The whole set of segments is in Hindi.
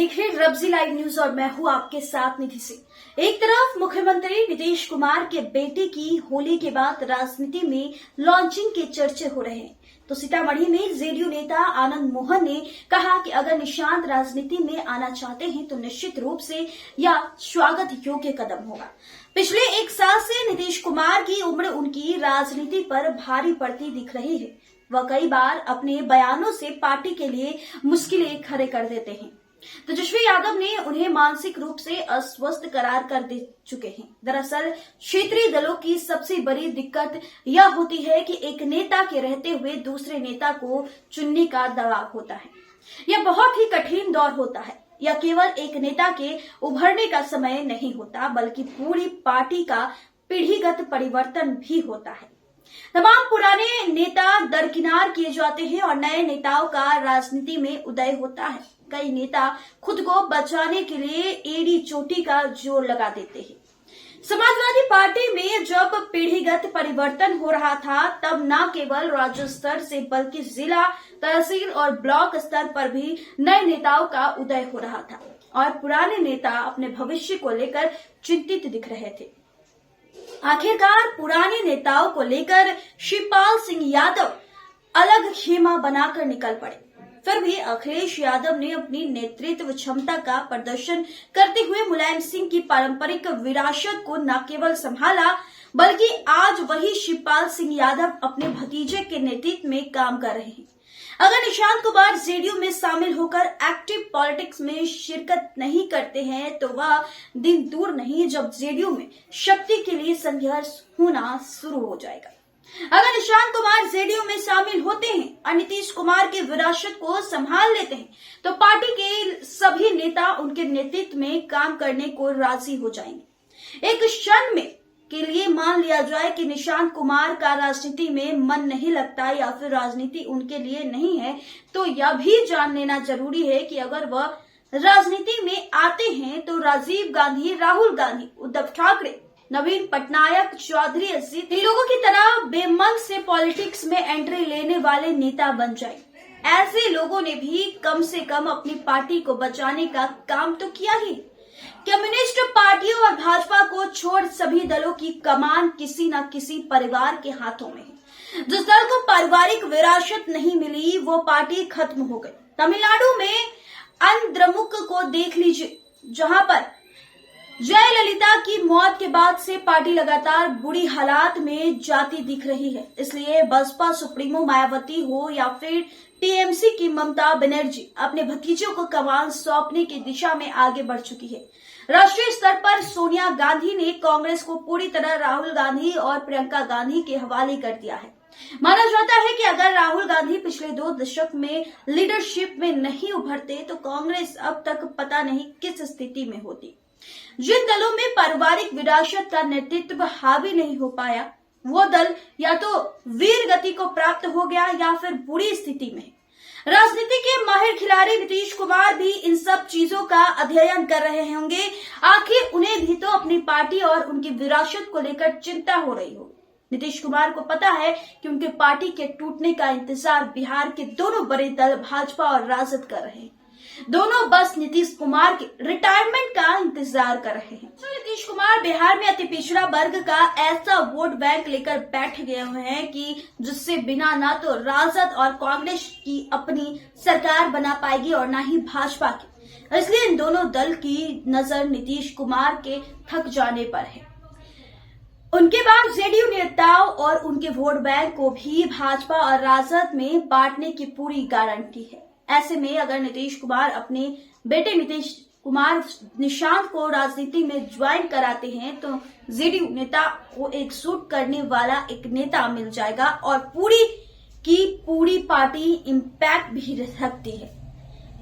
देख रहे रब्जी लाइव न्यूज और मैं हूं आपके साथ निधि सिंह। एक तरफ मुख्यमंत्री नीतीश कुमार के बेटे की होली के बाद राजनीति में लॉन्चिंग के चर्चे हो रहे हैं, तो सीतामढ़ी में जेडीयू नेता आनंद मोहन ने कहा कि अगर निशांत राजनीति में आना चाहते हैं तो निश्चित रूप से यह स्वागत योग्य कदम होगा। पिछले एक साल से नीतीश कुमार की उम्र उनकी राजनीति पर भारी पड़ती दिख रही है। वह कई बार अपने बयानों से पार्टी के लिए मुश्किलें खड़े कर देते हैं। तेजस्वी यादव ने उन्हें मानसिक रूप से अस्वस्थ करार कर दे चुके हैं। दरअसल क्षेत्रीय दलों की सबसे बड़ी दिक्कत यह होती है कि एक नेता के रहते हुए दूसरे नेता को चुनने का दबाव होता है। यह बहुत ही कठिन दौर होता है। यह केवल एक नेता के उभरने का समय नहीं होता, बल्कि पूरी पार्टी का पीढ़ीगत परिवर्तन भी होता है। तमाम पुराने नेता दरकिनार किए जाते हैं और नए नेताओं का राजनीति में उदय होता है। कई नेता खुद को बचाने के लिए एड़ी चोटी का जोर लगा देते हैं। समाजवादी पार्टी में जब पीढ़ीगत परिवर्तन हो रहा था, तब न केवल राज्य स्तर से बल्कि जिला, तहसील और ब्लॉक स्तर पर भी नए नेताओं का उदय हो रहा था और पुराने नेता अपने भविष्य को लेकर चिंतित दिख रहे थे। आखिरकार पुराने नेताओं को लेकर शिवपाल सिंह यादव अलग खेमा बनाकर निकल पड़े। फिर भी अखिलेश यादव ने अपनी नेतृत्व क्षमता का प्रदर्शन करते हुए मुलायम सिंह की पारंपरिक विरासत को न केवल संभाला, बल्कि आज वही शिवपाल सिंह यादव अपने भतीजे के नेतृत्व में काम कर रहे हैं। अगर निशांत कुमार जेडीयू में शामिल होकर एक्टिव पॉलिटिक्स में शिरकत नहीं करते हैं, तो वह दिन दूर नहीं जब जेडीयू में शक्ति के लिए संघर्ष होना शुरू हो जाएगा। अगर निशांत कुमार जेडीयू में शामिल होते हैं और नीतीश कुमार की विरासत को संभाल लेते हैं, तो पार्टी के सभी नेता उनके नेतृत्व में काम करने को राजी हो जाएंगे। एक क्षण में के लिए मान लिया जाए कि निशांत कुमार का राजनीति में मन नहीं लगता या फिर राजनीति उनके लिए नहीं है, तो यह भी जान लेना जरूरी है कि अगर वह राजनीति में आते हैं तो राजीव गांधी, राहुल गांधी, उद्धव ठाकरे, नवीन पटनायक, चौधरी अजीत, इन लोगों की तरह बेमन से पॉलिटिक्स में एंट्री लेने वाले नेता बन जाए। ऐसे लोगों ने भी कम से कम अपनी पार्टी को बचाने का काम तो किया ही। कम्युनिस्ट पार्टियों और भाजपा को छोड़ सभी दलों की कमान किसी न किसी परिवार के हाथों में है। जिस दल को पारिवारिक विरासत नहीं मिली, वो पार्टी खत्म हो गई। तमिलनाडु में अंद्रमुक को देख लीजिए, जहां पर जयललिता की मौत के बाद से पार्टी लगातार बुरी हालात में जाती दिख रही है। इसलिए बसपा सुप्रीमो मायावती हो या फिर टीएमसी की ममता बनर्जी अपने भतीजों को कमान सौंपने की दिशा में आगे बढ़ चुकी है। राष्ट्रीय स्तर पर सोनिया गांधी ने कांग्रेस को पूरी तरह राहुल गांधी और प्रियंका गांधी के हवाले कर दिया है। माना जाता है कि अगर राहुल गांधी पिछले 2 दशक में लीडरशिप में नहीं उभरते तो कांग्रेस अब तक पता नहीं किस स्थिति में होती। जिन दलों में पारिवारिक विरासत का नेतृत्व हावी नहीं हो पाया, वो दल या तो वीर गति को प्राप्त हो गया या फिर बुरी स्थिति में। राजनीति के माहिर खिलाड़ी नीतीश कुमार भी इन सब चीजों का अध्ययन कर रहे होंगे। आखिर उन्हें भी तो अपनी पार्टी और उनकी विरासत को लेकर चिंता हो रही हो। नीतीश कुमार को पता है कि उनके पार्टी के टूटने का इंतजार बिहार के दोनों बड़े दल भाजपा और राजद कर रहे हैं। दोनों बस नीतीश कुमार के रिटायरमेंट का इंतजार कर रहे हैं। तो नीतीश कुमार बिहार में अति पिछड़ा वर्ग का ऐसा वोट बैंक लेकर बैठ गए हुए हैं कि जिससे बिना ना तो राजद और कांग्रेस की अपनी सरकार बना पाएगी और ना ही भाजपा की। इसलिए इन दोनों दल की नजर नीतीश कुमार के थक जाने पर है। उनके बाद जेडीयू नेताओं और उनके वोट बैंक को भी भाजपा और राजद में बांटने की पूरी गारंटी है। ऐसे में अगर नीतीश कुमार अपने बेटे नीतीश कुमार निशांत को राजनीति में ज्वाइन कराते हैं, तो जेडीयू नेता को एकजुट करने वाला एक नेता मिल जाएगा और पूरी की पूरी पार्टी इम्पैक्ट भी रखती है।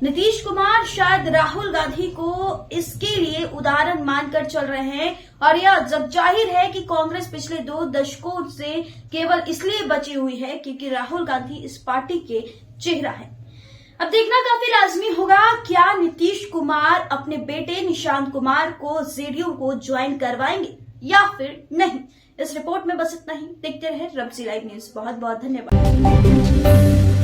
नीतीश कुमार शायद राहुल गांधी को इसके लिए उदाहरण मानकर चल रहे हैं और यह जग जाहिर है कि कांग्रेस पिछले 2 दशकों से केवल इसलिए बची हुई है क्योंकि राहुल गांधी इस पार्टी के चेहरा है। अब देखना काफी लाजमी होगा, क्या नीतीश कुमार अपने बेटे निशांत कुमार को जेडीयू को ज्वाइन करवाएंगे या फिर नहीं। इस रिपोर्ट में बस इतना ही। देखते रहे रब्जी लाइव न्यूज। बहुत बहुत धन्यवाद।